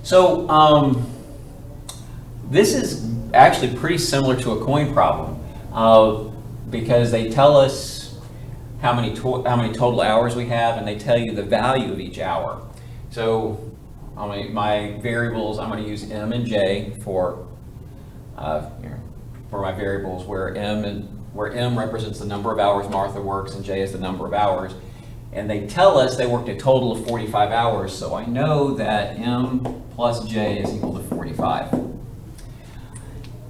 So this is actually pretty similar to a coin problem because they tell us how many total hours we have, and they tell you the value of each hour. So my variables, I'm going to use M and J for my variables, where M represents the number of hours Martha works and J is the number of hours. And they tell us they worked a total of 45 hours, so I know that M plus J is equal to 45. The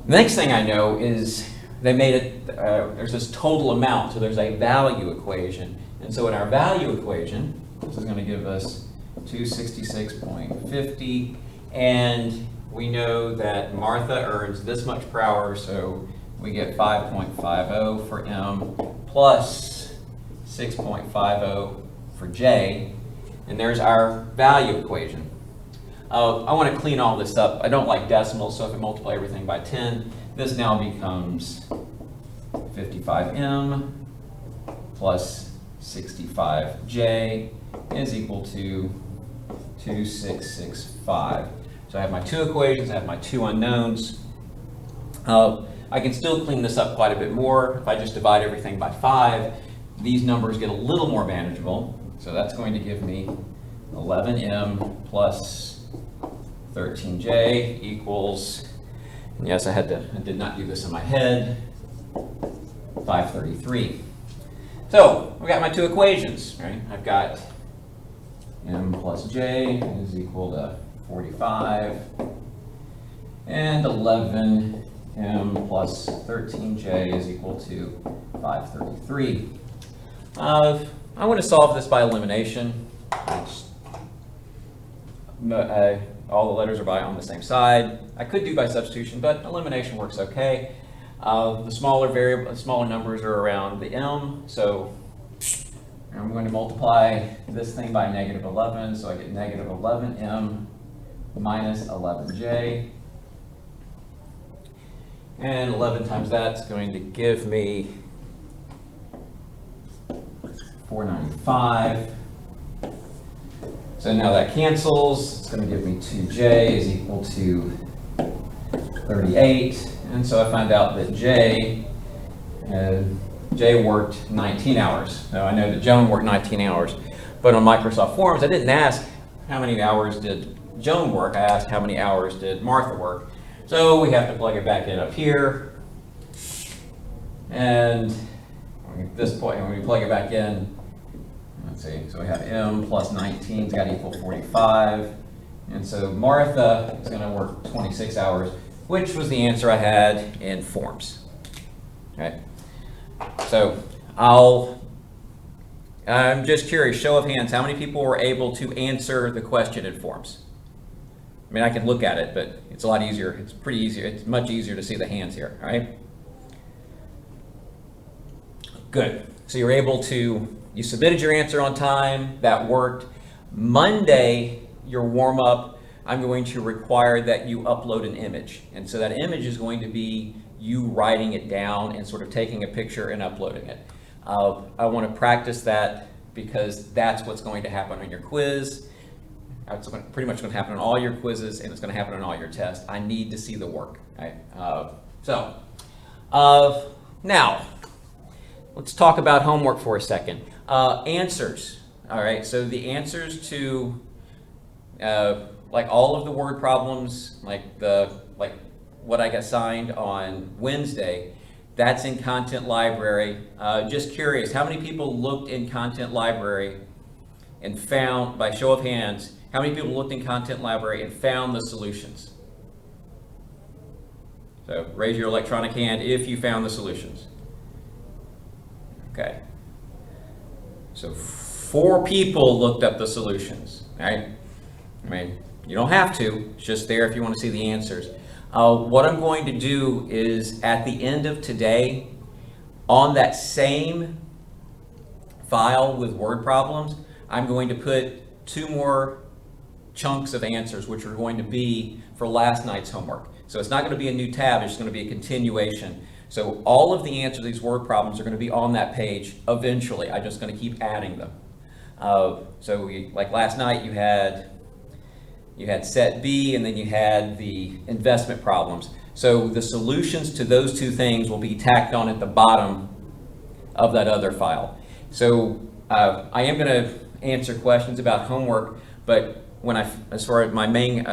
next thing I know is they made it, there's this total amount, so there's a value equation. And so in our value equation, this is going to give us 266.50, and we know that Martha earns this much per hour, so we get 5.50 for M plus 6.50 for J, and there's our value equation. I want to clean all this up. I don't like decimals, so if I multiply everything by 10, this now becomes 55M plus 65J is equal to 2665. So I have my two equations, I have my two unknowns. I can still clean this up quite a bit more. If I just divide everything by 5, these numbers get a little more manageable. So that's going to give me 11M plus 13J equals, and yes, I did not do this in my head, 533. So we got my two equations, right? I've got M plus J is equal to 45, and 11M plus 13J is equal to 533. I want to solve this by elimination. All the letters are on the same side. I could do by substitution, but elimination works okay. The smaller numbers are around the M, so I'm going to multiply this thing by negative 11, so I get negative 11M minus 11J. And 11 times that's going to give me 495. So now that cancels. It's going to give me 2J is equal to 38. And so I find out that J worked 19 hours. So I know that Joan worked 19 hours. But on Microsoft Forms, I didn't ask how many hours did Joan work. I asked how many hours did Martha work. So we have to plug it back in up here. And at this point, when we plug it back in, let's see, so we have M plus 19 is got to equal 45. And so Martha is going to work 26 hours, which was the answer I had in Forms. Okay. So I'm just curious, show of hands, how many people were able to answer the question in Forms? I mean, I can look at it, but it's a lot easier. It's pretty easier. It's much easier to see the hands here, all right? Good. So you're able to, you submitted your answer on time. That worked. Monday, your warm-up, I'm going to require that you upload an image. And so that image is going to be you writing it down and sort of taking a picture and uploading it. I want to practice that because that's what's going to happen on your quiz. It's pretty much going to happen on all your quizzes, and it's going to happen on all your tests. I need to see the work. Right? Now, let's talk about homework for a second. Answers. All right, so the answers to like all of the word problems, like what I got assigned on Wednesday, that's in Content Library. Just curious, how many people looked in Content Library and found, by show of hands, how many people looked in Content Library and found the solutions? So raise your electronic hand if you found the solutions. Okay. So 4 people looked up the solutions, right? I mean, you don't have to, it's just there if you want to see the answers. What I'm going to do is at the end of today, on that same file with word problems, I'm going to put 2 more chunks of answers, which are going to be for last night's homework. So it's not going to be a new tab, it's going to be a continuation. So all of the answers to these word problems are going to be on that page eventually. I'm just going to keep adding them. Like last night you had you had set B, and then you had the investment problems. So the solutions to those two things will be tacked on at the bottom of that other file. So I am going to answer questions about homework, but as far as my main,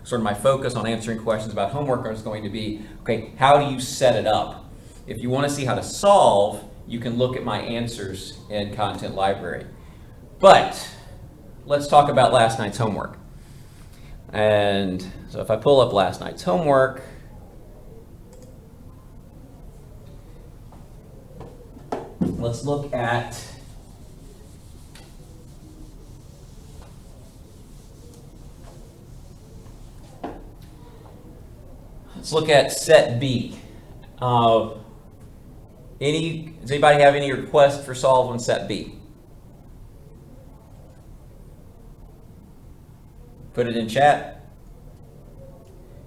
sort of my focus on answering questions about homework is going to be, okay, how do you set it up? If you want to see how to solve, you can look at my answers in Content Library. But let's talk about last night's homework. And so if I pull up last night's homework, let's look at set B. Does anybody have any requests for solve on set B? Put it in chat.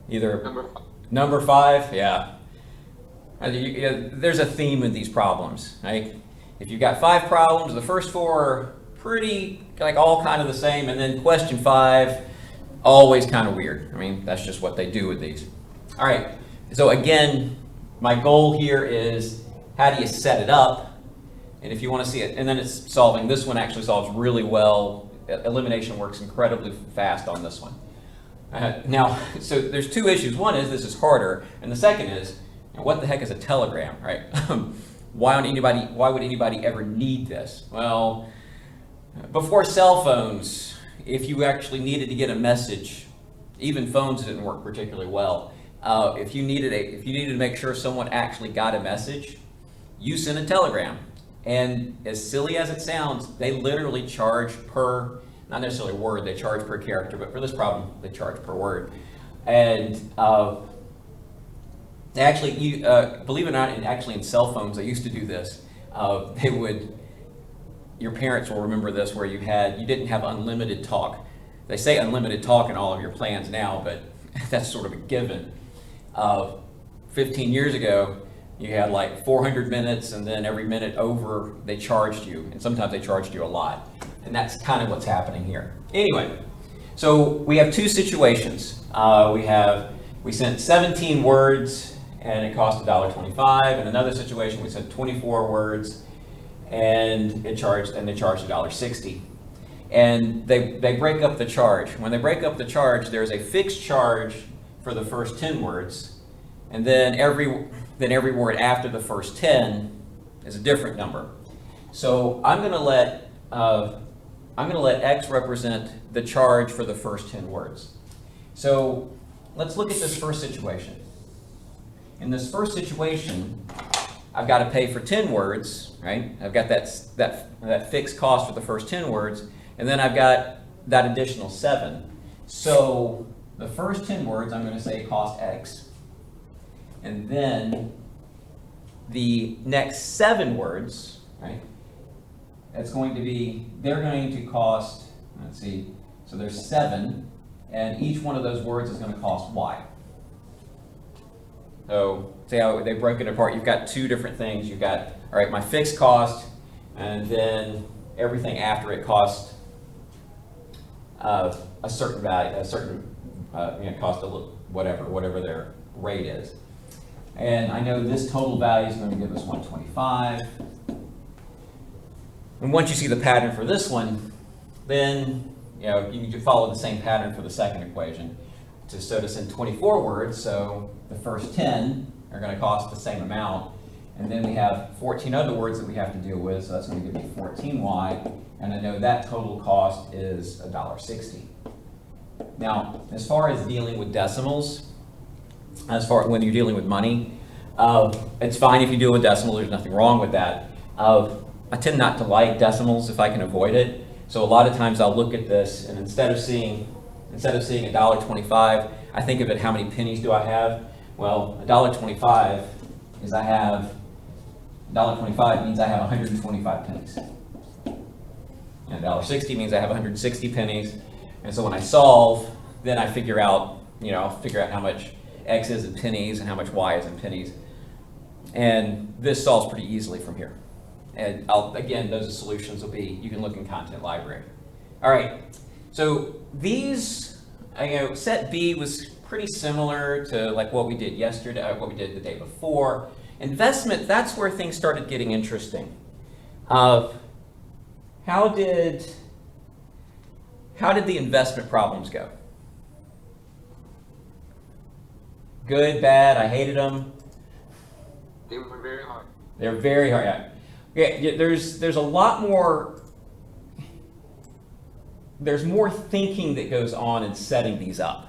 Either number 5, yeah. There's a theme in these problems, right? If you've got 5 problems, the first 4 are pretty, like, all kind of the same, and then question 5, always kind of weird. I mean, that's just what they do with these. All right, so again, my goal here is how do you set it up? And if you want to see it, and then it's solving. This one actually solves really well. Elimination works incredibly fast on this one. Now, so there's 2 issues. One is this is harder, and the second is, what the heck is a telegram, right? Why would anybody ever need this? Well, before cell phones, if you actually needed to get a message, even phones didn't work particularly well. If you needed to make sure someone actually got a message, you sent a telegram. And as silly as it sounds, they literally charge per, not necessarily word, they charge per character, but for this problem, they charge per word. And they actually, believe it or not, actually in cell phones, they used to do this. Your parents will remember this, where you didn't have unlimited talk. They say unlimited talk in all of your plans now, but that's sort of a given. 15 years ago, you had like 400 minutes, and then every minute over, they charged you, and sometimes they charged you a lot. And that's kind of what's happening here. Anyway, so we have 2 situations. We sent 17 words, and it cost $1.25. In another situation, we sent 24 words, and they charged $1.60. And they break up the charge. When they break up the charge, there's a fixed charge for the first 10 words, and then every word after the first 10 is a different number. So I'm going to let X represent the charge for the first 10 words. So let's look at this first situation. In this first situation, I've got to pay for 10 words, right? I've got that fixed cost for the first 10 words, and then I've got that additional 7. So the first 10 words, I'm going to say cost X. And then the next 7 words, right? They're going to cost, let's see, so there's 7, and each one of those words is going to cost Y. So see how they break it apart. You've got 2 different things. You've got, all right, my fixed cost, and then everything after it costs a certain value, cost whatever their rate is. And I know this total value is going to give us 125. And once you see the pattern for this one, then you need to follow the same pattern for the second equation. So to send 24 words, so the first 10 are going to cost the same amount. And then we have 14 other words that we have to deal with, so that's going to give me 14Y. And I know that total cost is $1.60. Now, as far as dealing with decimals, when you're dealing with money, it's fine if you deal with decimals. There's nothing wrong with that. I tend not to like decimals if I can avoid it. So a lot of times I'll look at this, and instead of seeing $1.25, I think of it, how many pennies do I have? Well, $1.25 is $1.25 means I have 125 pennies. And $1.60 means I have 160 pennies. And so when I solve, then I figure out how much X is in pennies and how much Y is in pennies. And this solves pretty easily from here. And again, those solutions will be, you can look in Content Library. All right, so these set B was pretty similar to like what we did yesterday, what we did the day before. Investment, that's where things started getting interesting. How did the investment problems go? Good, bad, I hated them. They were very hard. They're very hard. Yeah, there's a lot more. There's more thinking that goes on in setting these up.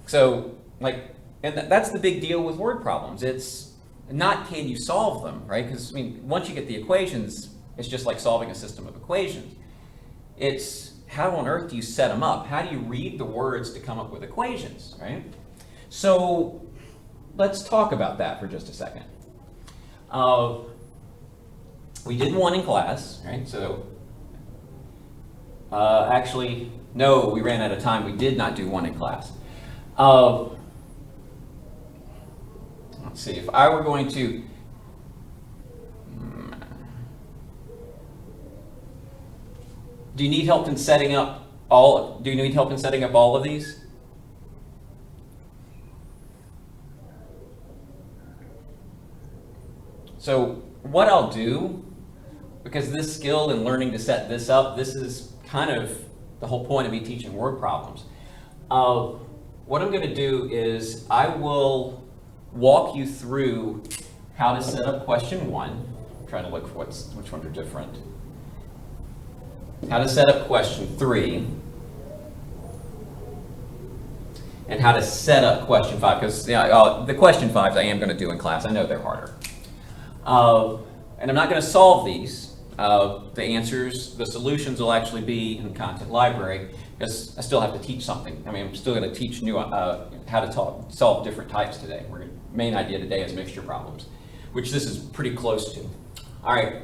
So, and that's the big deal with word problems. It's not can you solve them, right? Because once you get the equations, it's just like solving a system of equations. It's how on earth do you set them up? How do you read the words to come up with equations, right? So let's talk about that for just a second. We did one in class, right? So actually, no, we ran out of time. We did not do one in class. Let's see, if I were going to, do you need help in setting up all of these? So what I'll do, because this skill in learning to set this up, this is kind of the whole point of me teaching word problems. What I'm going to do is I will walk you through how to set up question 1. I'm trying to look for which ones are different. How to set up question 3. And how to set up question 5, because the question 5s I am going to do in class. I know they're harder. And I'm not going to solve these. The answers, the solutions will actually be in the content library, because I still have to teach something. I'm still going to teach new how to solve different types today. Our main idea today is mixture problems, which this is pretty close to. All right.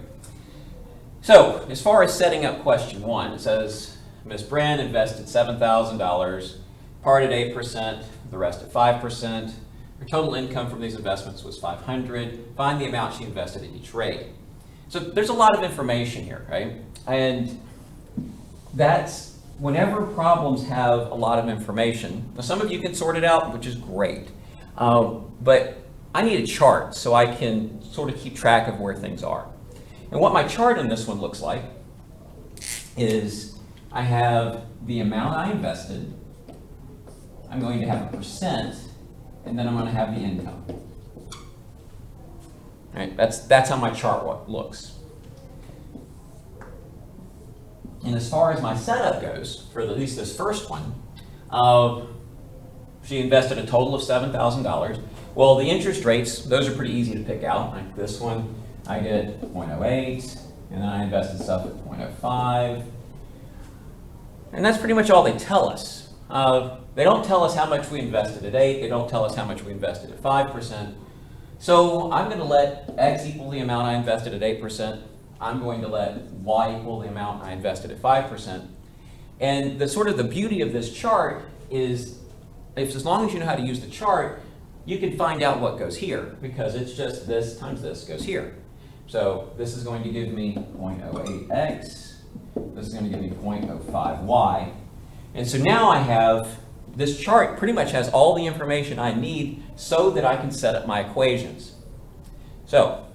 So as far as setting up question 1, it says Ms. Bren invested $7,000, part at 8%, the rest at 5%. Her total income from these investments was $500. Find the amount she invested at each rate. So there's a lot of information here, right? And that's whenever problems have a lot of information. Now, some of you can sort it out, which is great. But I need a chart so I can sort of keep track of where things are. And what my chart in this one looks like is I have the amount I invested. I'm going to have a percent, and then I'm going to have the income. Right, that's how my chart looks. And as far as my setup goes, for at least this first one, she invested a total of $7,000. Well, the interest rates, those are pretty easy to pick out. Like this one, I get 0.08, and then I invested stuff at 0.05. And that's pretty much all they tell us. They don't tell us how much we invested at 8. They don't tell us how much we invested at 5%. So I'm going to let X equal the amount I invested at 8%. I'm going to let Y equal the amount I invested at 5%. And the beauty of this chart is, as long as you know how to use the chart, you can find out what goes here, because it's just this times this goes here. So this is going to give me 0.08x. This is going to give me 0.05y. And so now I have, this chart pretty much has all the information I need so that I can set up my equations. So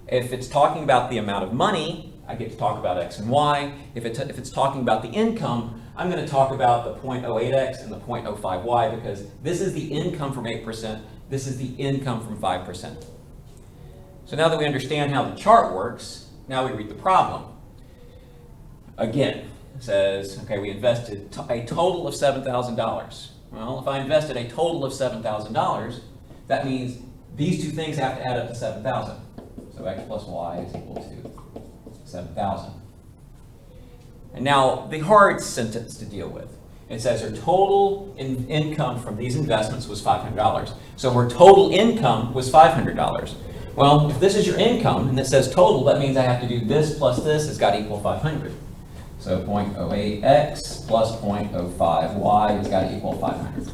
if it's talking about the amount of money, I get to talk about x and y. If it's talking about the income, I'm going to talk about the 0.08x and the 0.05y, because this is the income from 8%, this is the income from 5%. So now that we understand how the chart works, now we read the problem. Again, it says, okay, we invested a total of $7,000. Well, if I invested a total of $7,000, that means these two things have to add up to 7,000. So x plus y is equal to 7,000. And now the hard sentence to deal with. It says her total income from these investments was $500. So her total income was $500. Well, if this is your income and it says total, that means I have to do this plus this has got to equal 500. So 0.08x plus 0.05y has got to equal 500.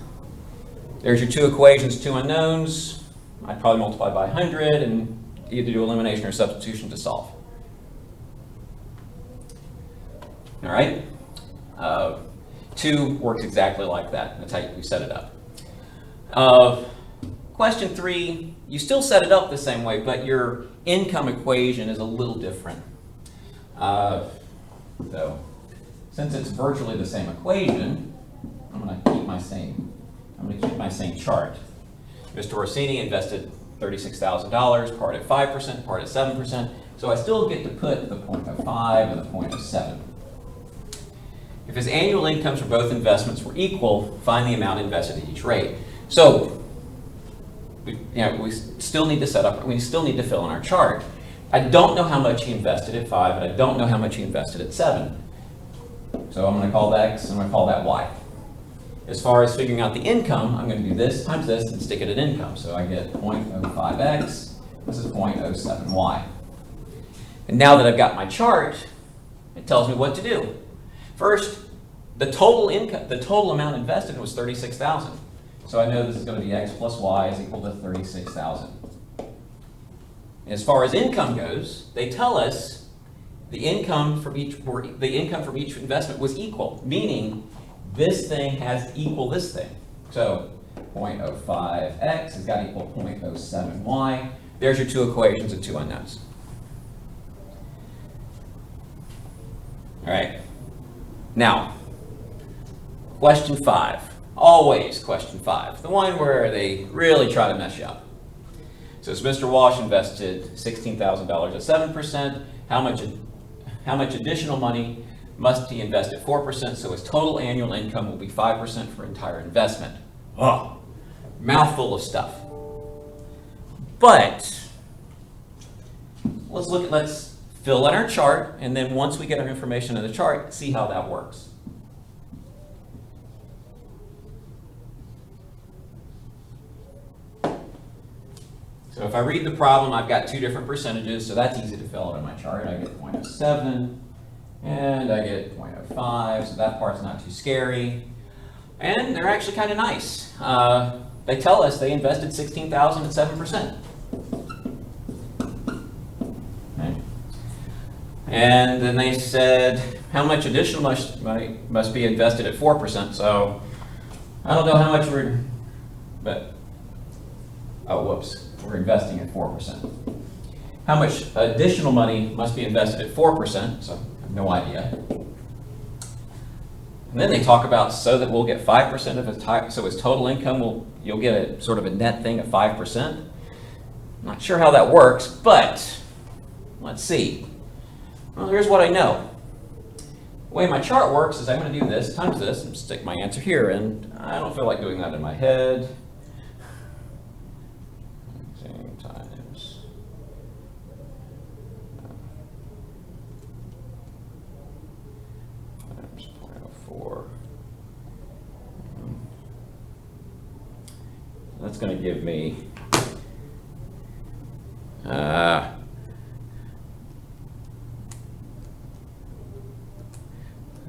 There's your two equations, two unknowns. I'd probably multiply by 100 and either do elimination or substitution to solve. All right. 2 works exactly like that. That's how we set it up. Question 3, you still set it up the same way, but your income equation is a little different. So, since it's virtually the same equation, I'm going to keep my same chart. Mr. Orsini invested $36,000, part at 5%, part at 7%. So I still get to put the 0.05 and the 0.07. If his annual incomes for both investments were equal, find the amount invested at each rate. So, we still need to fill in our chart. I don't know how much he invested at 5, and I don't know how much he invested at 7. So I'm going to call that X, and I'm going to call that Y. As far as figuring out the income, I'm going to do this times this and stick it at income. So I get 0.05X, this is 0.07Y. And now that I've got my chart, it tells me what to do. First, the total income, the total amount invested was $36,000. So I know this is going to be X plus Y is equal to $36,000. As far as income goes, they tell us the income from each investment was equal, meaning this thing has to equal this thing. So 0.05X has got to equal 0.07Y. There's your 2 equations and 2 unknowns. All right. Now, question 5. Always question 5. The one where they really try to mess you up. So Mr. Walsh invested $16,000 at 7%. How much additional money must he invest at 4%, so his total annual income will be 5% for entire investment? Oh, mouthful of stuff. But let's fill in our chart, and then once we get our information in the chart, see how that works. So if I read the problem, I've got 2 different percentages, so that's easy to fill out in my chart. I get 0.07, and I get 0.05, so that part's not too scary. And they're actually kind of nice. They tell us they invested $16,000 at 7%. Okay. And then they said how much additional money must be invested at 4%. So I don't know how much we're investing at 4%. How much additional money must be invested at 4%, so I have no idea. And then they talk about so that we'll get 5% of his so his total income you'll get a sort of a net thing of 5%. I'm not sure how that works, but let's see. Well, here's what I know. The way my chart works is I'm going to do this times this and stick my answer here, and I don't feel like doing that in my head. That's going to give me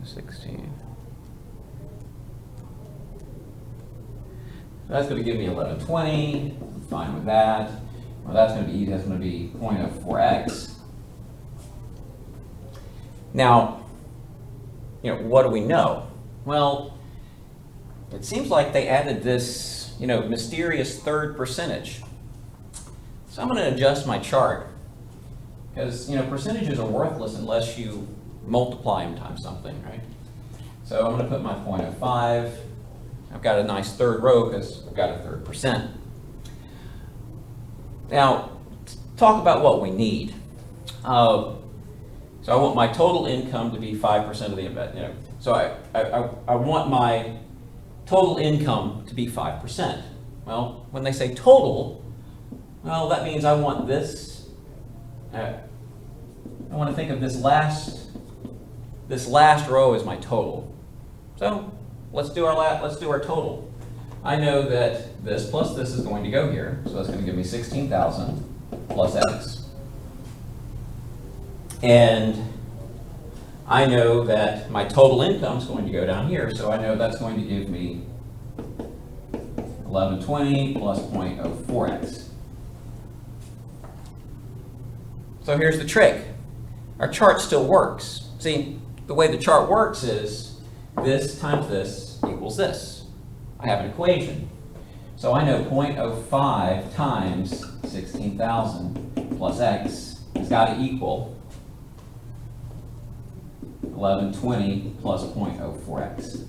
16. That's going to give me 1120. I'm fine with that. Well, that's going to be 0.04x. Now, what do we know? Well, it seems like they added this mysterious third percentage. So I'm going to adjust my chart because, percentages are worthless unless you multiply them times something, right? So I'm going to put my 0.05. I've got a nice third row because I've got a third percent. Now, talk about what we need. So I want my total income to be 5% of the investment. So I want my total income to be 5%. Well, when they say total, well, that means I want this. I want to think of this last row as my total. So let's do our total. I know that this plus this is going to go here, so that's going to give me 16,000 plus X. And I know that my total income is going to go down here, so I know that's going to give me 1120 plus 0.04x. So here's the trick. Our chart still works. See, the way the chart works is this times this equals this. I have an equation. So I know 0.05 times 16,000 plus x has got to equal 1120 plus 0.04x.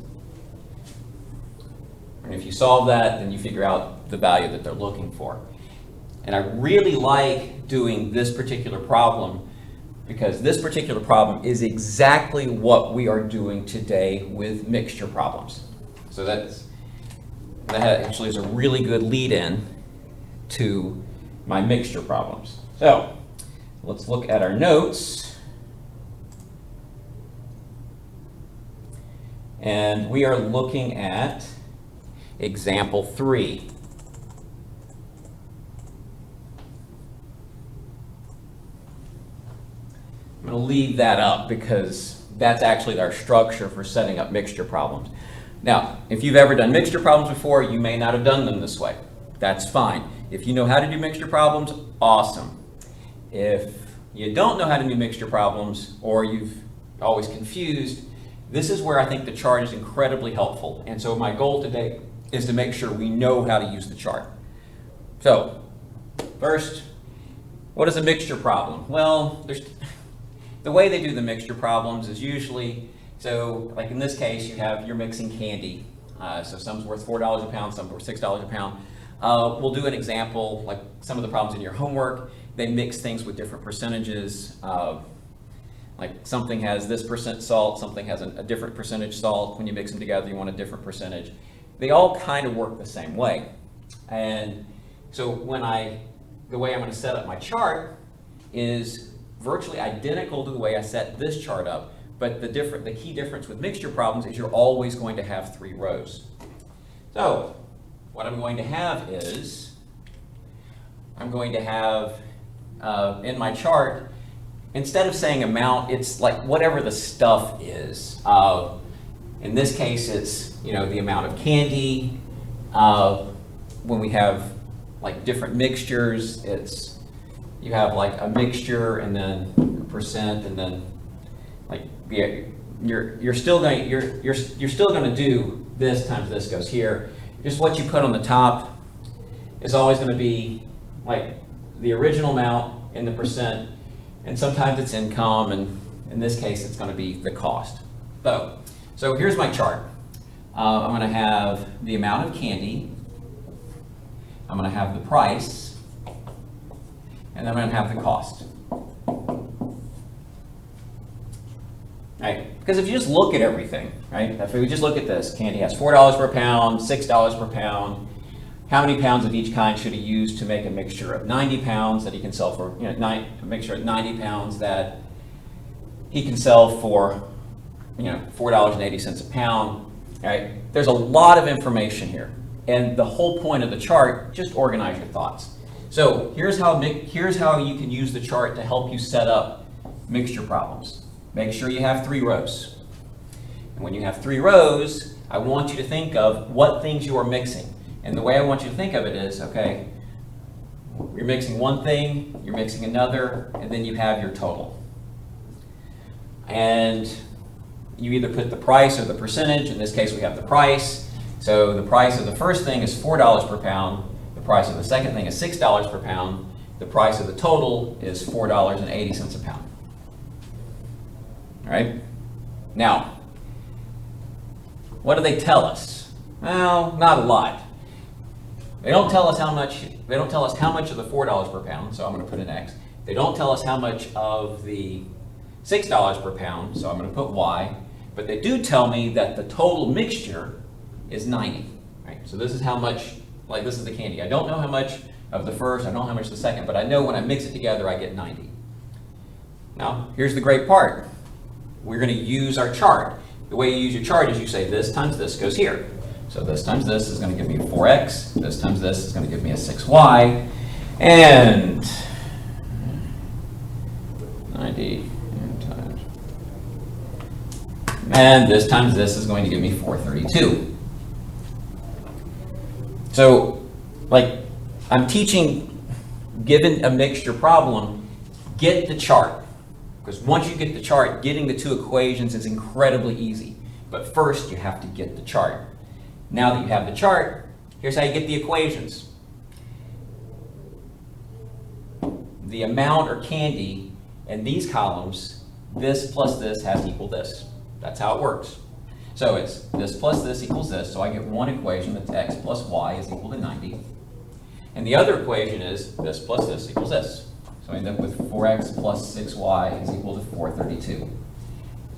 And if you solve that, then you figure out the value that they're looking for. And I really like doing this particular problem because this particular problem is exactly what we are doing today with mixture problems. So that actually is a really good lead-in to my mixture problems. So let's look at our notes. And we are looking at example 3. I'm going to leave that up because that's actually our structure for setting up mixture problems. Now, if you've ever done mixture problems before, you may not have done them this way. That's fine. If you know how to do mixture problems, awesome. If you don't know how to do mixture problems or you've always confused, this is where I think the chart is incredibly helpful. And so my goal today is to make sure we know how to use the chart. So, first, what is a mixture problem? Well, the way they do the mixture problems is usually, so like in this case, you're mixing candy. So some's worth $4 a pound, some worth $6 a pound. We'll do an example, like some of the problems in your homework. They mix things with different percentages. Like something has this percent salt, something has a different percentage salt. When you mix them together, you want a different percentage. They all kind of work the same way. And so the way I'm going to set up my chart is virtually identical to the way I set this chart up, but the key difference with mixture problems is you're always going to have 3 rows. So what I'm going to have is, I'm going to have in my chart, instead of saying amount, it's like whatever the stuff is. In this case, it's the amount of candy. When we have like different mixtures, you have like a mixture and then a percent and then like you're still going to do this times this goes here. Just what you put on the top is always going to be like the original amount in the percent, and sometimes it's income, and in this case it's going to be the cost. So here's my chart. I'm going to have the amount of candy, I'm going to have the price, and then I'm going to have the cost. Right? Because if you just look at everything, right? If we just look at this, candy has $4 per pound, $6 per pound. How many pounds of each kind should he use to make a mixture of 90 pounds that he can sell for, a mixture of 90 pounds that he can sell for, $4.80 a pound, right? There's a lot of information here. And the whole point of the chart, just organize your thoughts. So here's how you can use the chart to help you set up mixture problems. Make sure you have 3 rows. And when you have 3 rows, I want you to think of what things you are mixing. And the way I want you to think of it is, okay, you're mixing one thing, you're mixing another, and then you have your total. And you either put the price or the percentage. In this case, we have the price. So the price of the first thing is $4 per pound. The price of the second thing is $6 per pound. The price of the total is $4.80 a pound. All right? Now, what do they tell us? Well, not a lot. They don't tell us how much of the $4 per pound, so I'm going to put an X. They don't tell us how much of the $6 per pound, so I'm going to put Y. But they do tell me that the total mixture is 90. Right? So this is how much, like this is the candy. I don't know how much of the first, I don't know how much of the second, but I know when I mix it together, I get 90. Now, here's the great part. We're going to use our chart. The way you use your chart is you say this times this goes here. So this times this is going to give me a 4x. This times this is going to give me a 6y. And 90 times. And this times this is going to give me 432. So, like, I'm teaching, given a mixture problem, get the chart. Because once you get the chart, getting the 2 equations is incredibly easy. But first, you have to get the chart. Now that you have the chart, here's how you get the equations. The amount or candy in these columns, this plus this has to equal this. That's how it works. So it's this plus this equals this, so I get one equation that's x plus y is equal to 90. And the other equation is this plus this equals this. So I end up with 4x plus 6y is equal to 432.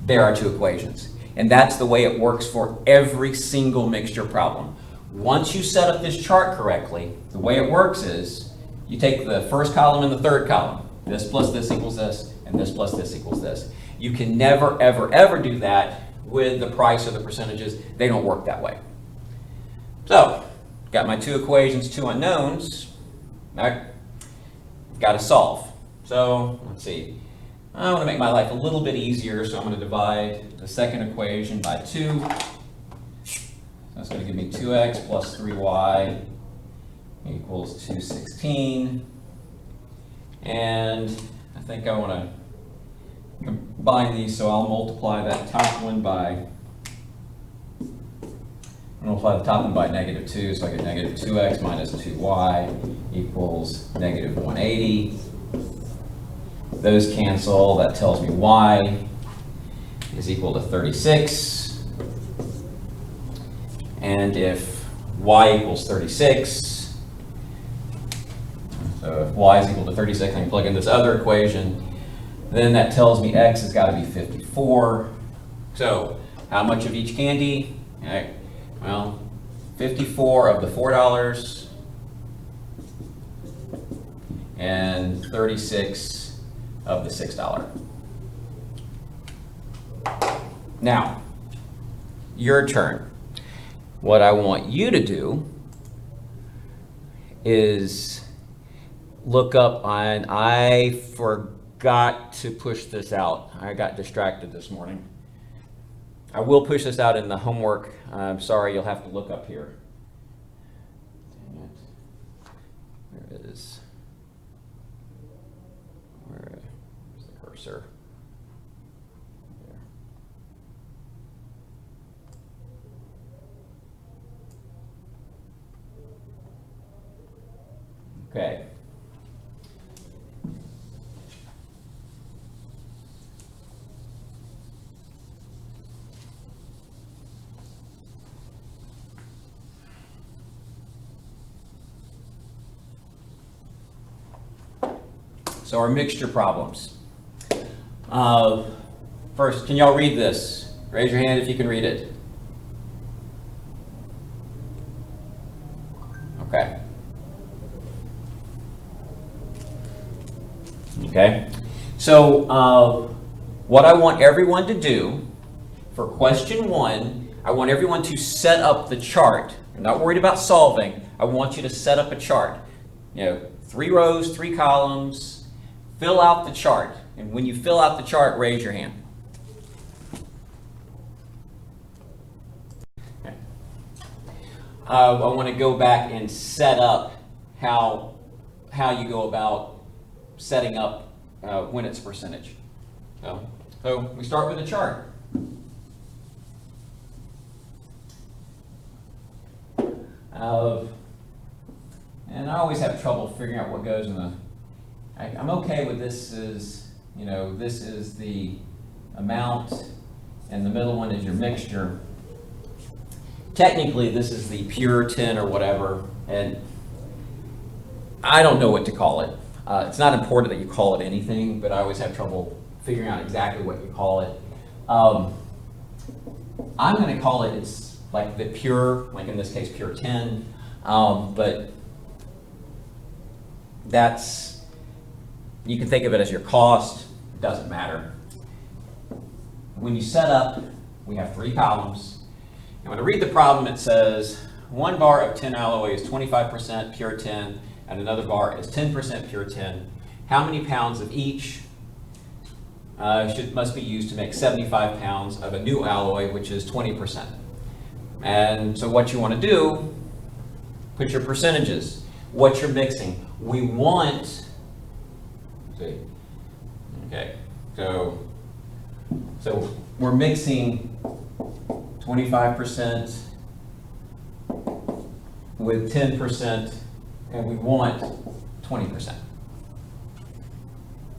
There are two equations. And that's the way it works for every single mixture problem. Once you set up this chart correctly, the way it works is you take the first column and the third column. This plus this equals this, and this plus this equals this. You can never, ever, ever do that with the price or the percentages. They don't work that way. So, got my two equations, two unknowns. All right, got to solve. So, let's see. I want to make my life a little bit easier, so I'm going to divide the second equation by 2. That's going to give me 2x plus 3y equals 216. And I think I want to combine these, so I'll multiply that top one by, multiply the top one by -2, so I get -2x minus 2y equals -180. Those cancel, that tells me y is equal to 36. And if y equals 36, so if y is equal to 36, I can plug in this other equation, then that tells me x has got to be 54. So how much of each candy? All right, well, 54 of the $4 and 36 of the $6. Now, your turn. What I want you to do is look up on, I forgot to push this out. I got distracted this morning. I will push this out in the homework. I'm sorry, you'll have to look up here. Dang it. There it is. Where's the cursor? There. Okay. So our mixture problems. First, can y'all read this? Raise your hand if you can read it. Okay. Okay. So what I want everyone to do for question 1, I want everyone to set up the chart. I'm not worried about solving. I want you to set up a chart. 3 rows, 3 columns. Fill out the chart, and when you fill out the chart, raise your hand. Okay. I want to go back and set up how you go about setting up when it's percentage. So we start with a chart. And I always have trouble figuring out what goes in the. I'm okay with this is, this is the amount, and the middle one is your mixture. Technically, this is the pure 10 or whatever, and I don't know what to call it. It's not important that you call it anything, but I always have trouble figuring out exactly what you call it. I'm going to call it, it's like the pure, like in this case, pure 10, but that's, you can think of it as your cost, it doesn't matter. When you set up, we have 3 columns. And when I read the problem, it says 1 bar of 10 alloy is 25% pure 10, and another bar is 10% pure 10. How many pounds of each must be used to make 75 pounds of a new alloy, which is 20%. And so what you want to do, put your percentages, what you're mixing. We want, okay, so we're mixing 25% with 10%, and we want 20%.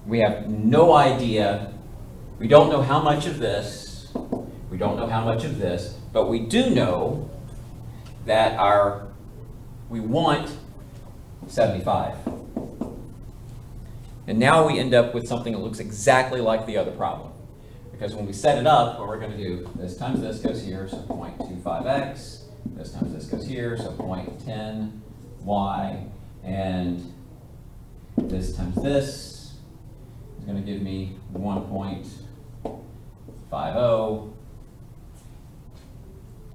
We have no idea. We don't know how much of this. We don't know how much of this, but we do know that we want 75. And now we end up with something that looks exactly like the other problem. Because when we set it up, what we're going to do, this times this goes here, so 0.25x. This times this goes here, so 0.10y. And this times this is going to give me 1.50.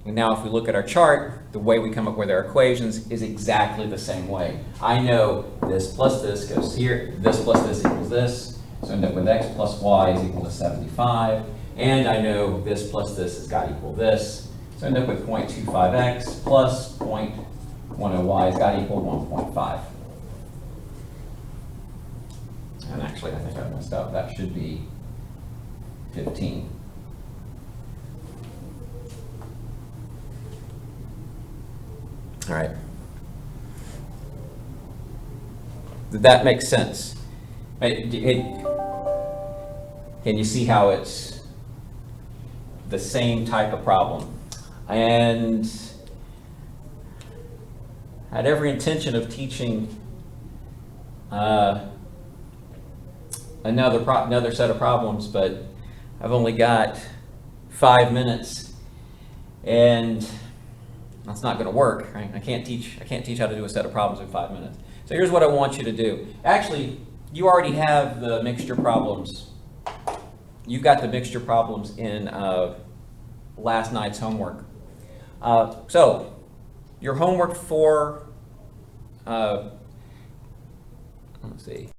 And now if we look at our chart, the way we come up with our equations is exactly the same way. I know this plus this goes here, this plus this equals this, so I end up with x plus y is equal to 75, and I know this plus this has got to equal this, so I end up with 0.25x plus 0.10y has got to equal 1.5. And actually, I think I messed up. That should be 15. All right. Did that make sense? Can you see how it's the same type of problem? And I had every intention of teaching another set of problems, but I've only got 5 minutes, and that's not going to work, right? I can't teach how to do a set of problems in 5 minutes. So here's what I want you to do. Actually, you already have the mixture problems. You've got the mixture problems in last night's homework. So your homework for let's see.